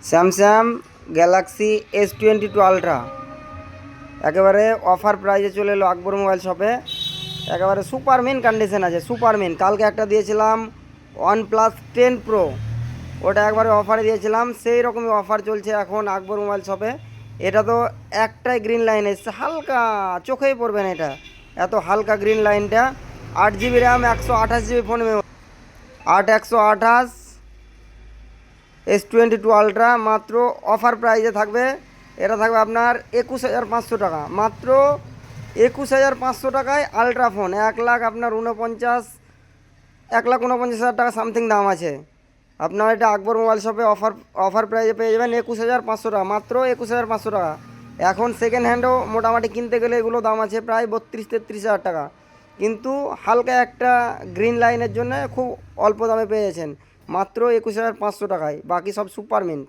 Samsung Galaxy S22 ultra একেবারে offer প্রাইজে চলে এলো আকবর মোবাইল শপে। একেবারে সুপার মিন কন্ডিশন আছে, সুপার মিন। কালকে একটা দিয়েছিলাম OnePlus 10 Pro, ওটা একবারে অফারে দিয়েছিলাম, সেই রকমই অফার চলছে এখন আকবর মোবাইল শপে। এটা তো একটাই গ্রিন লাইন এসছে, হালকা চোখেই পড়বে না এটা, এত হালকা গ্রিন লাইনটা। 8 GB RAM, 128 GB phone memory, 128 S22 ultra মাত্র অফার প্রাইজে থাকবে। এটা থাকবে আপনার 21,500 টাকা, মাত্র 21,500 টাকায় আলট্রা ফোন। 1,00,000 আপনার 1,49,000 টাকা সামথিং দাম আছে। আপনার এটা আকবর মোবাইল শপে অফার প্রাইজে পেয়ে যাবেন 21,500 টাকা, মাত্র 21,500 টাকা। এখন সেকেন্ড হ্যান্ডও মোটামুটি কিনতে গেলে এগুলো দাম আছে প্রায় 32-33 হাজার টাকা, কিন্তু হালকা একটা গ্রিন লাইনের জন্য খুব অল্প দামে পেয়ে যাচ্ছেন মাত্র 21,500 টাকায়। বাকি সব সুপার মিন্ট।